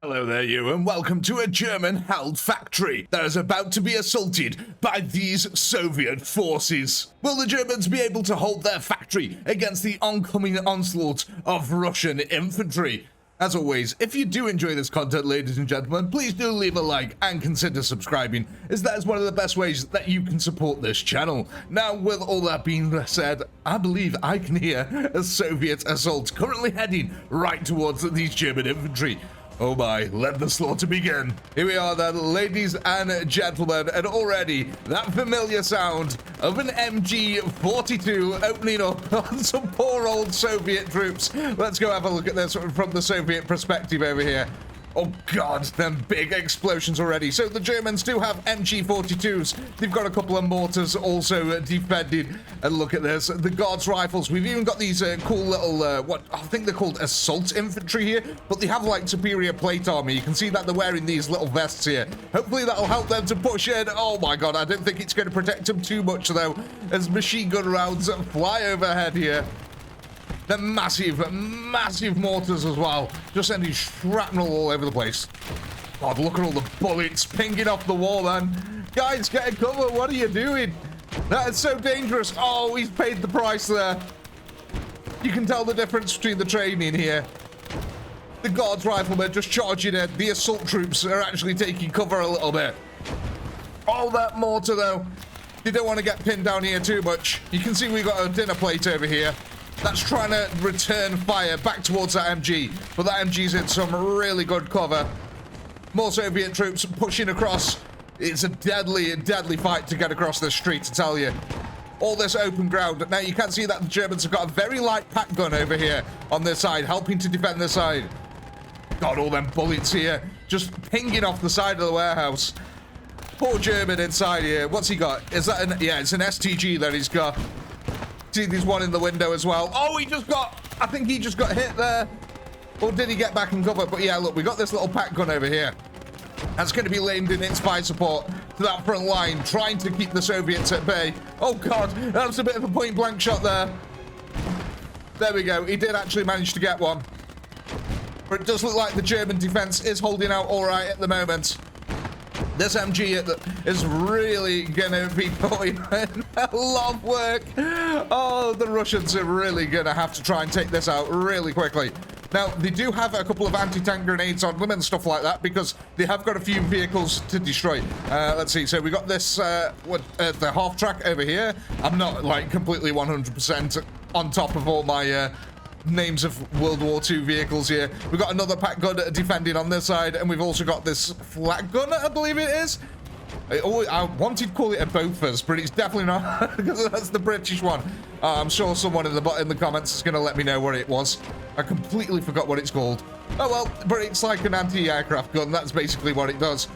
Hello there, you, and welcome to a German-held factory that is about to be assaulted by these Soviet forces. Will the Germans be able to hold their factory against the oncoming onslaught of Russian infantry? As always, if you do enjoy this content, ladies and gentlemen, please do leave a like and consider subscribing, as that is one of the best ways that you can support this channel. Now, with all that being said, I believe I can hear a Soviet assault currently heading right towards these German infantry. Oh my, let the slaughter begin. Here we are then, ladies and gentlemen, and already that familiar sound of an MG-42 opening up on some poor old Soviet troops. Let's go have a look at this from the Soviet perspective over here. Oh god, them big explosions already. So the Germans do have MG-42s. They've got a couple of mortars also defended. And look at this, the Guards rifles. We've even got these cool little, what I think they're called assault infantry here, but they have like superior plate armor. You can see that they're wearing these little vests here. Hopefully that'll help them to push in. Oh my god, I don't think it's going to protect them too much though, as machine gun rounds fly overhead here. They're massive, massive mortars as well. Just sending shrapnel all over the place. God, look at all the bullets pinging off the wall, man. Guys, get a cover. What are you doing? That is so dangerous. Oh, he's paid the price there. You can tell the difference between the training here. The Guards riflemen just charging in. The assault troops are actually taking cover a little bit. Oh, that mortar, though. You don't want to get pinned down here too much. You can see we've got a dinner plate over here. That's trying to return fire back towards that MG, but that MG's in some really good cover. More Soviet troops pushing across. It's a deadly, deadly fight to get across the street, to tell you. All this open ground. Now, you can see that the Germans have got a very light pack gun over here on their side, helping to defend their side. Got all them bullets here, just pinging off the side of the warehouse. Poor German inside here. What's he got? Is that an... Yeah, it's an STG that he's got. See, there's one in the window as well. Oh, I think he just got hit there. Or did he get back and cover? But yeah, look, we got this little pack gun over here. That's going to be lending its fire support to that front line, trying to keep the Soviets at bay. Oh god, that was a bit of a point blank shot there. There we go. He did actually manage to get one. But it does look like the German defense is holding out all right at the moment. This MG is really going to be putting in a lot of work. Oh, the Russians are really going to have to try and take this out really quickly. Now, they do have a couple of anti-tank grenades on them and stuff like that, because they have got a few vehicles to destroy. Let's see. So we got this, the half-track over here. I'm not, like, completely 100% on top of all my... names of World War II vehicles here. We've got another pack gun defending on this side, and we've also got this flak gun, I believe it is. I wanted to call it a Bofors, but it's definitely not, because that's the British one. I'm sure someone in the comments is going to let me know what it was. I completely forgot what it's called. Oh well, but it's like an anti-aircraft gun. That's basically what it does.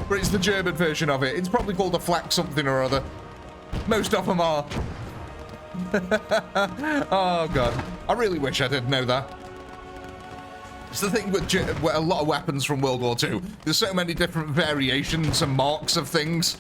But it's the German version of it. It's probably called a flak something or other. Most of them are. Oh god, I really wish I did know that. It's the thing with a lot of weapons from World War II. There's so many different variations and marks of things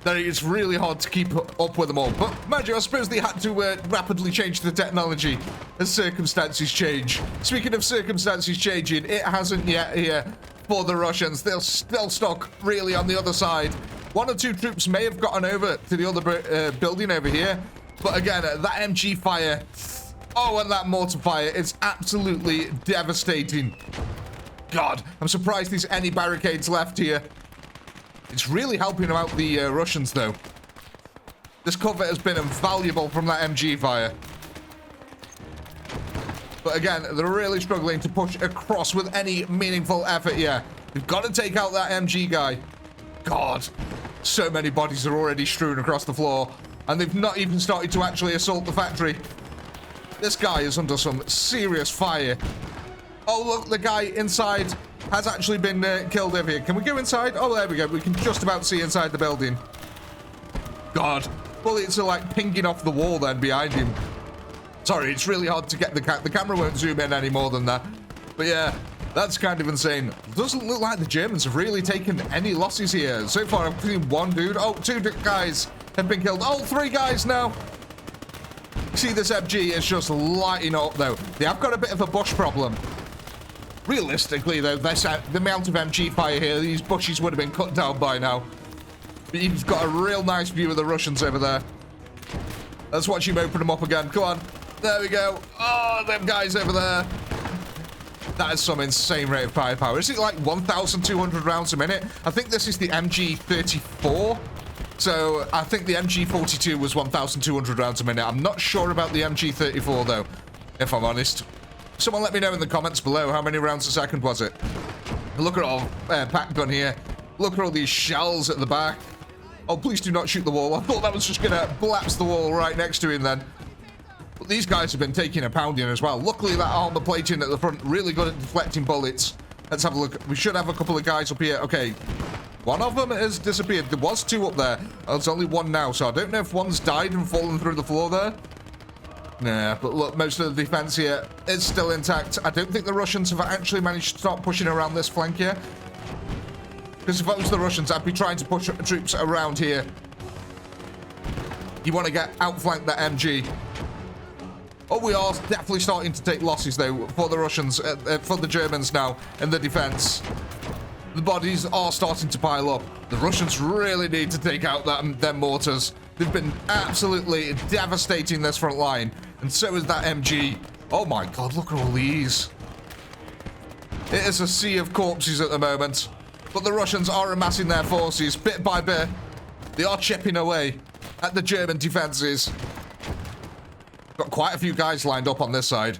that it's really hard to keep up with them all. But mind you, I suppose they had to rapidly change the technology as circumstances change. Speaking of circumstances changing, it hasn't yet here for the Russians. They're still stuck really on the other side. One or two troops may have gotten over to the other building over here. But again, that MG fire, oh, and that mortar fire, it's absolutely devastating. God, I'm surprised there's any barricades left here. It's really helping out the Russians, though. This cover has been invaluable from that MG fire. But again, they're really struggling to push across with any meaningful effort here. We've got to take out that MG guy. God, so many bodies are already strewn across the floor. And they've not even started to actually assault the factory. This guy is under some serious fire. Oh, look, the guy inside has actually been killed over here. Can we go inside? Oh, there we go. We can just about see inside the building. God, bullets are like pinging off the wall then behind him. Sorry, it's really hard to get the camera won't zoom in any more than that. But yeah, that's kind of insane. Doesn't look like the Germans have really taken any losses here. So far, I've seen one dude. Oh, two guys have been killed. Oh, three guys now. See, this MG is just lighting up, though. They have got a bit of a bush problem. Realistically, though, the amount of MG fire here, these bushes would have been cut down by now. But you've got a real nice view of the Russians over there. Let's watch him open them up again. Come on. There we go. Oh, them guys over there. That is some insane rate of firepower. Is it like 1,200 rounds a minute? I think this is the MG34. So I think the MG42 was 1,200 rounds a minute. I'm not sure about the MG34, though, if I'm honest. Someone let me know in the comments below how many rounds a second was it. Look at all pack gun here. Look at all these shells at the back. Oh, please do not shoot the wall. I thought that was just going to blast the wall right next to him then. But these guys have been taking a pounding as well. Luckily, that armor plating at the front, really good at deflecting bullets. Let's have a look. We should have a couple of guys up here. Okay, one of them has disappeared. There was two up there. There's only one now, so I don't know if one's died and fallen through the floor there. Nah, but look, most of the defense here is still intact. I don't think the Russians have actually managed to start pushing around this flank here. Because if I was the Russians, I'd be trying to push troops around here. You want to get outflanked that MG. Oh, we are definitely starting to take losses, though, for the Russians, for the Germans now in the defense. The bodies are starting to pile up. The Russians really need to take out them mortars. They've been absolutely devastating this front line. And so is that MG. Oh my God, look at all these. It is a sea of corpses at the moment. But the Russians are amassing their forces bit by bit. They are chipping away at the German defenses. Got quite a few guys lined up on this side.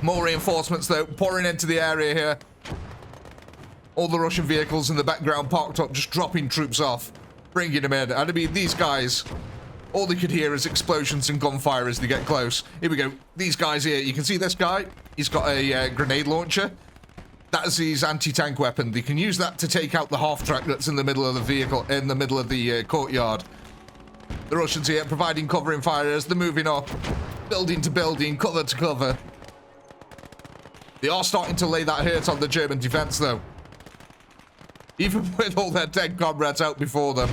More reinforcements, though, pouring into the area here. All the Russian vehicles in the background parked up, just dropping troops off, bringing them in. And I mean, these guys, all they could hear is explosions and gunfire as they get close. Here we go. These guys here, you can see this guy. He's got a grenade launcher. That is his anti-tank weapon. They can use that to take out the half-track that's in the middle of the vehicle, in the middle of the courtyard. The Russians here providing covering fire as they're moving up, building to building, cover to cover. They are starting to lay that hurt on the German defense, though. Even with all their dead comrades out before them.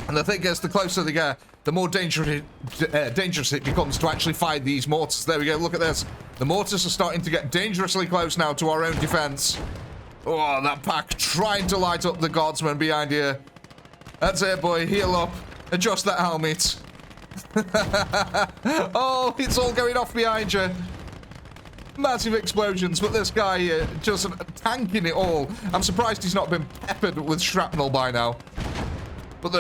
And the thing is, the closer they get, the more dangerous it becomes to actually fire these mortars. There we go, look at this. The mortars are starting to get dangerously close now to our own defense. Oh, that pack trying to light up the guardsmen behind here. That's it, boy. Heal up. Adjust that helmet. Oh, it's all going off behind you. Massive explosions, but this guy just tanking it all. I'm surprised he's not been peppered with shrapnel by now. But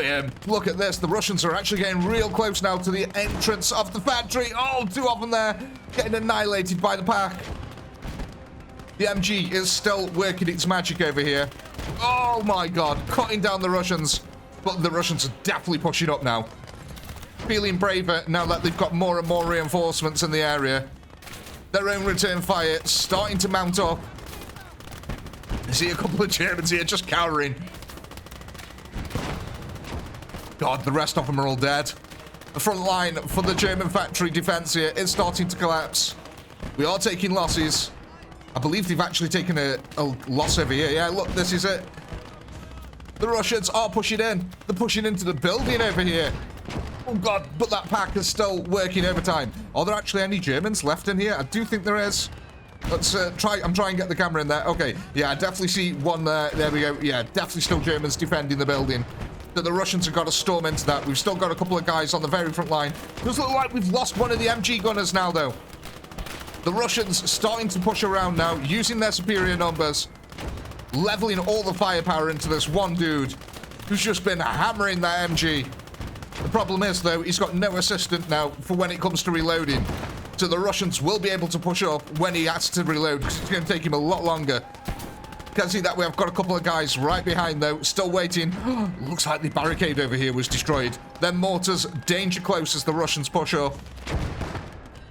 look at this. The Russians are actually getting real close now to the entrance of the factory. Oh, two of them there getting annihilated by the pack. The MG is still working its magic over here. Oh my God, cutting down the Russians. But the Russians are definitely pushing up now. Feeling braver now that they've got more and more reinforcements in the area. Their own return fire starting to mount up. I see a couple of Germans here just cowering. God, the rest of them are all dead. The front line for the German factory defense here is starting to collapse. We are taking losses. I believe they've actually taken a loss over here. Yeah, look, this is it. The Russians are pushing in. They're pushing into the building over here. Oh God, but that pack is still working overtime. Are there actually any Germans left in here? I do think there is. Let's try. I'm trying to get the camera in there. Okay, yeah, I definitely see one there. There we go. Yeah, definitely still Germans defending the building. But the Russians have got to storm into that. We've still got a couple of guys on the very front line. Does look like we've lost one of the MG gunners now, though. The Russians starting to push around now, using their superior numbers, leveling all the firepower into this one dude who's just been hammering that MG. The problem is, though, he's got no assistant now for when it comes to reloading. So the Russians will be able to push up when he has to reload, because it's going to take him a lot longer. Can see that we have got a couple of guys right behind, though, still waiting. Looks like the barricade over here was destroyed. Then mortars danger close as the Russians push up.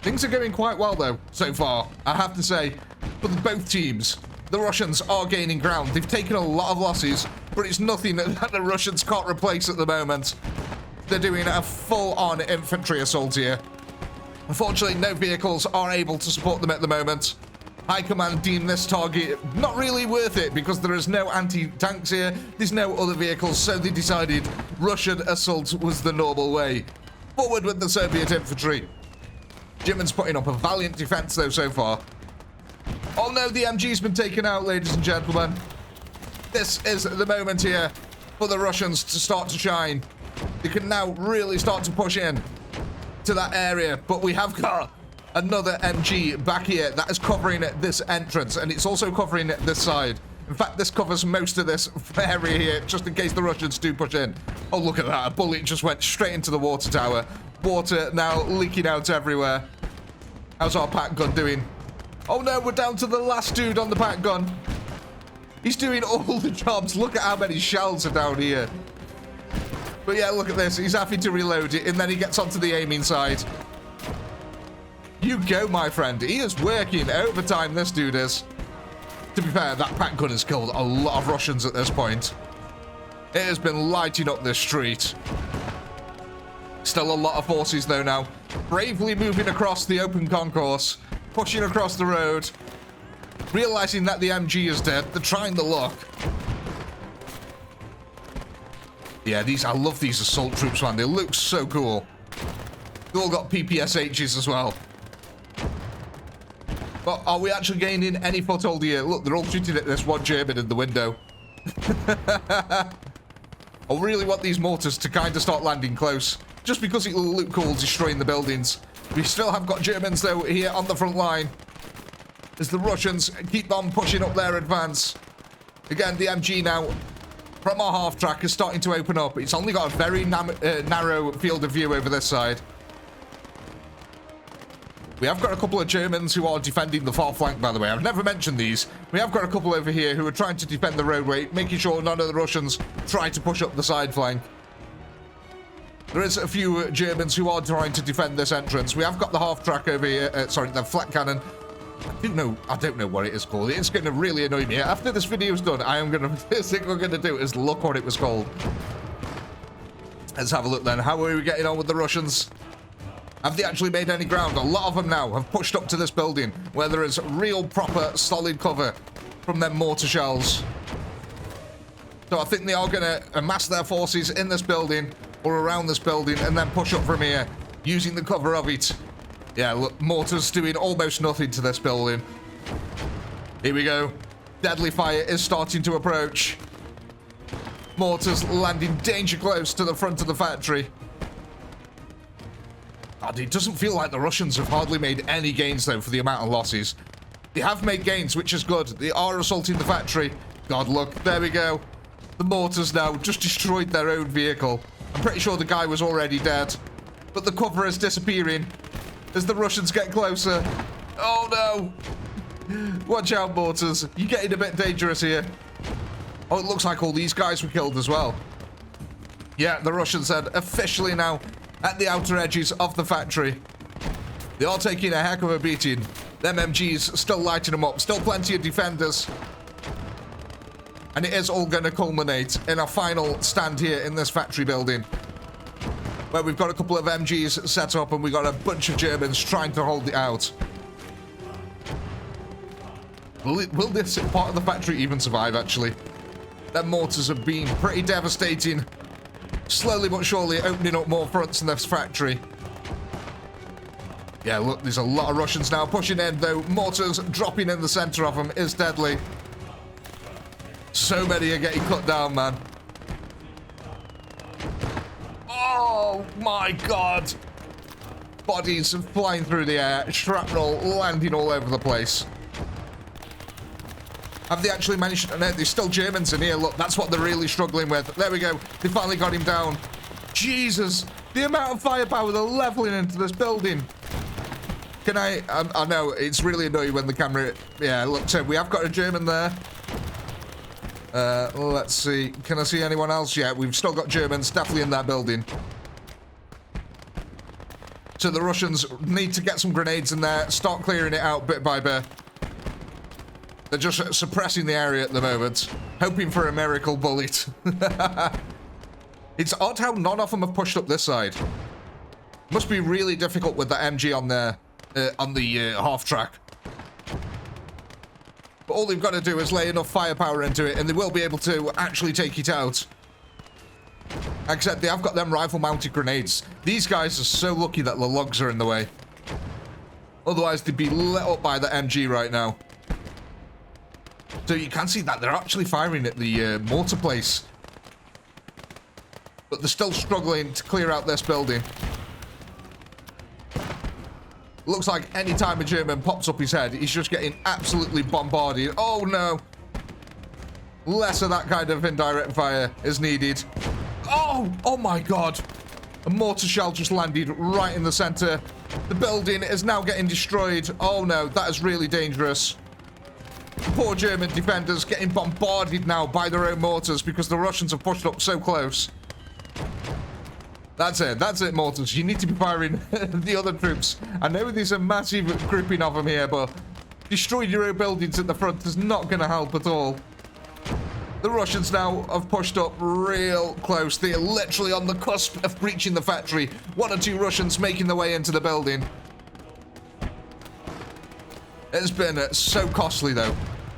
Things are going quite well, though, so far, I have to say. For both teams, the Russians are gaining ground. They've taken a lot of losses, but it's nothing that the Russians can't replace at the moment. They're doing a full-on infantry assault here. Unfortunately, no vehicles are able to support them at the moment. High Command deemed this target not really worth it because there is no anti-tanks here. There's no other vehicles, so they decided Russian assault was the normal way. Forward with the Soviet infantry. Germans putting up a valiant defense, though, so far. Oh no, the MG's been taken out, ladies and gentlemen. This is the moment here for the Russians to start to shine. They can now really start to push in to that area, but we have got another MG back here that is covering this entrance, and it's also covering this side. In fact, this covers most of this area here, just in case the Russians do push in. Oh, look at that. A bullet just went straight into the water tower. Water now leaking out everywhere. How's our pack gun doing? Oh no, we're down to the last dude on the pack gun. He's doing all the jobs. Look at how many shells are down here. But yeah, look at this. He's having to reload it, and then he gets onto the aiming side. You go, my friend. He is working overtime, this dude is. To be fair, that pack gun has killed a lot of Russians at this point. It has been lighting up this street. Still a lot of forces, though, now. Bravely moving across the open concourse. Pushing across the road. Realizing that the MG is dead. They're trying the luck. Yeah, I love these assault troops, man. They look so cool. They've all got PPSHs as well. But are we actually gaining any foothold here? Look, they're all shooting at this one German in the window. I really want these mortars to kind of start landing close. Just because it will look cool destroying the buildings. We still have got Germans, though, here on the front line. As the Russians keep on pushing up their advance. Again, the MG now, from our half track, is starting to open up. It's only got a very narrow field of view over this side. We have got a couple of Germans who are defending the far flank, by the way. I've never mentioned these. We have got a couple over here who are trying to defend the roadway, making sure none of the Russians try to push up the side flank. There is a few Germans who are trying to defend this entrance. We have got the half track over here. Sorry, the flat cannon. I don't know what it is called. It's going to really annoy me. After this video is done, first thing we're going to do is look what it was called. Let's have a look then. How are we getting on with the Russians? Have they actually made any ground? A lot of them now have pushed up to this building where there is real proper solid cover from their mortar shells. So I think they are going to amass their forces in this building or around this building and then push up from here using the cover of it. Yeah, look, mortars doing almost nothing to this building. Here we go. Deadly fire is starting to approach. Mortars landing danger close to the front of the factory. God, it doesn't feel like the Russians have hardly made any gains, though, for the amount of losses. They have made gains, which is good. They are assaulting the factory. God, look, there we go. The mortars now just destroyed their own vehicle. I'm pretty sure the guy was already dead. But the cover is disappearing as the Russians get closer. Oh, no. Watch out, mortars. You're getting a bit dangerous here. Oh, it looks like all these guys were killed as well. Yeah, the Russians are officially now at the outer edges of the factory. They are taking a heck of a beating. Them MGs still lighting them up. Still plenty of defenders. And it is all going to culminate in a final stand here in this factory building, where we've got a couple of MGs set up and we've got a bunch of Germans trying to hold it out. Will this part of the factory even survive, actually? Their mortars have been pretty devastating. Slowly but surely opening up more fronts in this factory. Yeah, look, there's a lot of Russians now pushing in, though. Mortars dropping in the center of them is deadly. So many are getting cut down, man. Oh, my God. Bodies flying through the air. Shrapnel landing all over the place. Have they actually managed to... No, there's still Germans in here. Look, that's what they're really struggling with. There we go. They finally got him down. Jesus. The amount of firepower they're leveling into this building. Can I know, it's really annoying when the camera... Yeah, look, so we have got a German there. Let's see. Can I see anyone else yet? We've still got Germans definitely in that building. So the Russians need to get some grenades in there. Start clearing it out bit by bit. They're just suppressing the area at the moment, hoping for a miracle bullet. It's odd how none of them have pushed up this side. Must be really difficult with the MG on there, on the half track. But all they've got to do is lay enough firepower into it, and they will be able to actually take it out. Except they have got them rifle-mounted grenades. These guys are so lucky that the logs are in the way. Otherwise, they'd be lit up by the MG right now. So you can see that they're actually firing at the mortar place. But they're still struggling to clear out this building. Looks like any time a German pops up his head, he's just getting absolutely bombarded. Oh no. Less of that kind of indirect fire is needed. Oh my god. A mortar shell just landed right in the center. The building is now getting destroyed. Oh no, that is really dangerous. Poor German defenders getting bombarded now by their own mortars because the Russians have pushed up so close. That's it, mortars. You need to be firing the other troops. I know there's a massive grouping of them here, but destroying your own buildings at the front is not going to help at all. The Russians now have pushed up real close. They're literally on the cusp of breaching the factory. 1 or 2 Russians making their way into the building. It's been so costly, though.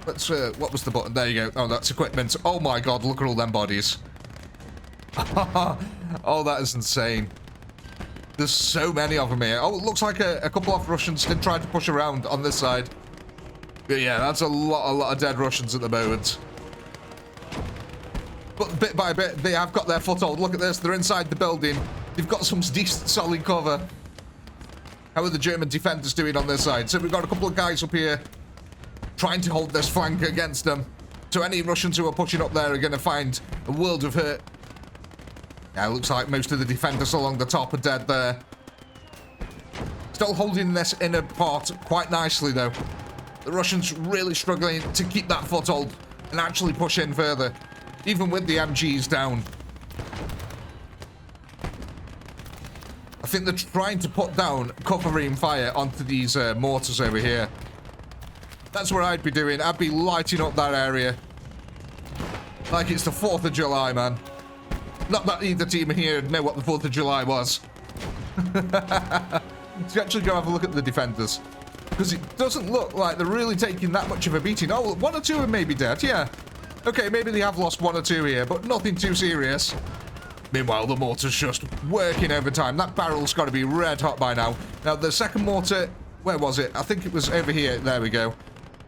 Let's, what was the button? There you go. Oh, that's equipment. Oh my god, look at all them bodies. Oh, that is insane. There's so many of them here. Oh, it looks like a couple of Russians did try to push around on this side. But yeah, that's a lot of dead Russians at the moment. But bit by bit, they have got their foothold. Look at this. They're inside the building. They've got some decent, solid cover. How are the German defenders doing on this side? So we've got a couple of guys up here trying to hold this flank against them. So any Russians who are pushing up there are going to find a world of hurt. Yeah, it looks like most of the defenders along the top are dead there. Still holding this inner part quite nicely, though. The Russians really struggling to keep that foothold and actually push in further, even with the MGs down. I think they're trying to put down covering fire onto these mortars over here. That's what I'd be doing. I'd be lighting up that area like it's the 4th of July, man. Not that either team here know what the 4th of July was. So actually go have a look at the defenders, because it doesn't look like they're really taking that much of a beating. Oh, 1 or 2 are maybe dead, yeah. Okay, maybe they have lost 1 or 2 here, but nothing too serious. Meanwhile, the mortar's just working overtime. That barrel's got to be red hot by now. Now, the second mortar, where was it? I think it was over here. There we go.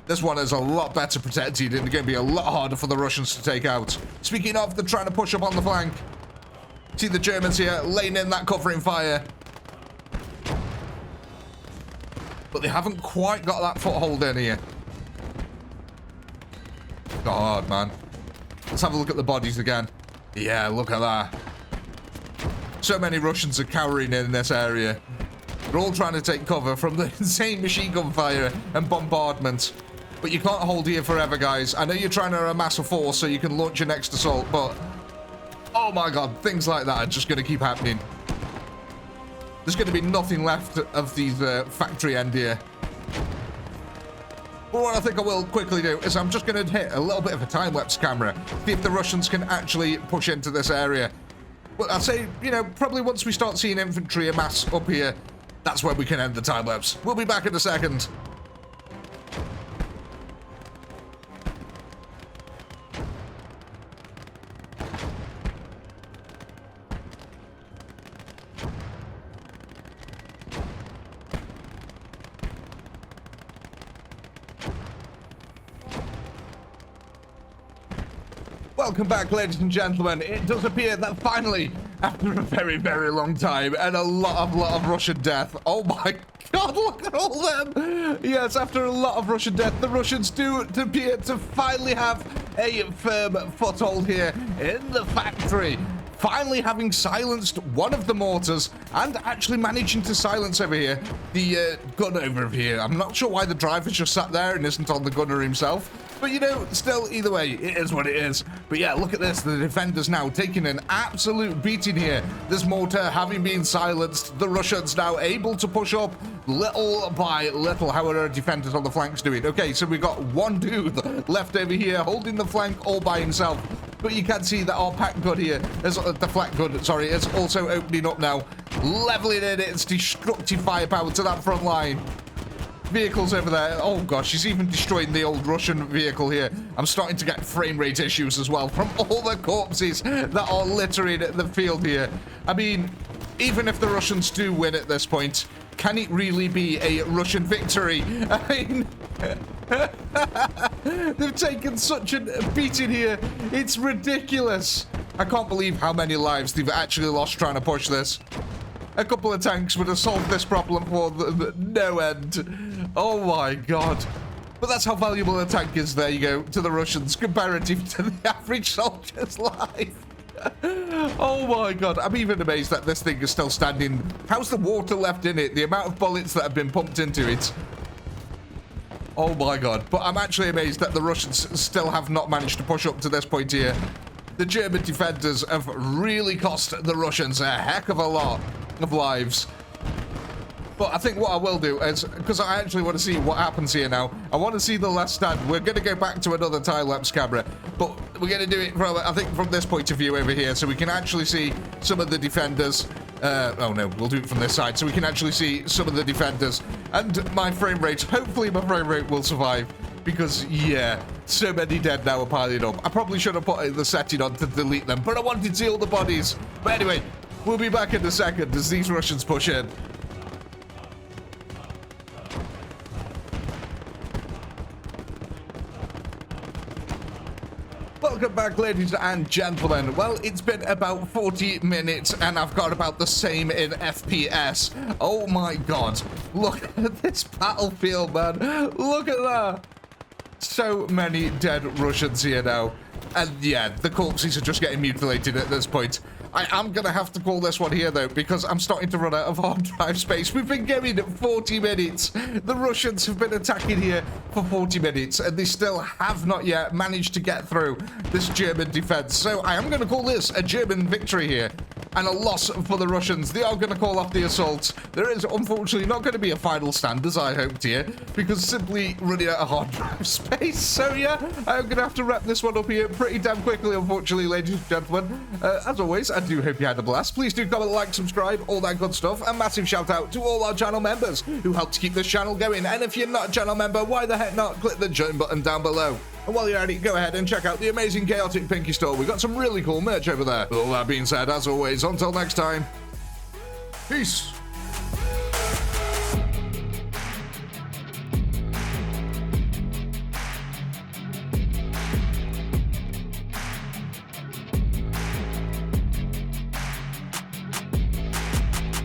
This one is a lot better protected and going to be a lot harder for the Russians to take out. Speaking of, they're trying to push up on the flank. See the Germans here laying in that covering fire. But they haven't quite got that foothold in here. God, man. Let's have a look at the bodies again. Yeah, look at that. So many Russians are cowering in this area. They're all trying to take cover from the insane machine gun fire and bombardment. But you can't hold here forever, guys. I know you're trying to amass a force so you can launch your next assault, but oh my god, things like that are just going to keep happening. There's going to be nothing left of these factory end here. But what I think I will quickly do is I'm just going to hit a little bit of a time-lapse camera, see if the Russians can actually push into this area. But I'd say, you know, probably once we start seeing infantry amass up here, that's when we can end the time-lapse. We'll be back in a second. Welcome back, ladies and gentlemen. It does appear that finally, after a very, very long time and a lot of Russian death. Oh my god, look at all them. Yes, after a lot of Russian death, the Russians do appear to finally have a firm foothold here in the factory. Finally having silenced one of the mortars and actually managing to silence over here the gun over here. I'm not sure why the driver's just sat there and isn't on the gunner himself. But, you know, still, either way, it is what it is. But, yeah, look at this. The defenders now taking an absolute beating here. This mortar having been silenced. The Russians now able to push up little by little. How are our defenders on the flanks doing? Okay, so we've got one dude left over here holding the flank all by himself. But you can see that our pack gun here, the flak gun, sorry, is also opening up now. Leveling in its destructive firepower to that front line. Vehicles over there. Oh gosh, she's even destroying the old Russian vehicle here. I'm starting to get frame rate issues as well from all the corpses that are littering the field here. I mean, even if the Russians do win at this point, can it really be a Russian victory? I mean, They've taken such a beating here. It's ridiculous. I can't believe how many lives they've actually lost trying to push this. A couple of tanks would have solved this problem for no end. Oh my god. But that's how valuable a tank is, there you go, to the Russians, comparative to the average soldier's life. Oh my god, I'm even amazed that this thing is still standing. How's the water left in it? The amount of bullets that have been pumped into it. Oh my god. But I'm actually amazed that the Russians still have not managed to push up to this point here. The German defenders have really cost the Russians a heck of a lot of lives. But I think what I will do is, because I actually want to see what happens here now, I want to see the last stand. We're going to go back to another time-lapse camera, but we're going to do it from, I think, from this point of view over here, so we can actually see some of the defenders. Oh no, we'll do it from this side, so we can actually see some of the defenders. And my frame rate, hopefully my frame rate will survive, because, yeah, so many dead now are piling up. I probably should have put the setting on to delete them, but I wanted to see all the bodies. But anyway, we'll be back in a second as these Russians push in. Welcome back, ladies and gentlemen. Well, it's been about 40 minutes and I've got about the same in FPS. Oh my god. Look at this battlefield, man. Look at that. So many dead Russians here now. And yeah, the corpses are just getting mutilated at this point. I am going to have to call this one here, though, because I'm starting to run out of hard drive space. We've been going at 40 minutes. The Russians have been attacking here for 40 minutes, and they still have not yet managed to get through this German defense. So I am going to call this a German victory here, and a loss for the Russians. They are going to call off the assault. There is, unfortunately, not going to be a final stand, as I hoped here, because simply running out of hard drive space. So yeah, I'm going to have to wrap this one up here pretty damn quickly, unfortunately, ladies and gentlemen. As always, I do hope you had a blast. Please do comment, like, subscribe, all that good stuff. A massive shout out to all our channel members who help to keep this channel going. And if you're not a channel member, why the heck not? Click the join button down below. And while you're at it, go ahead and check out the amazing Chaotic Pinky store. We've got some really cool merch over there. With all that being said, as always, until next time, peace.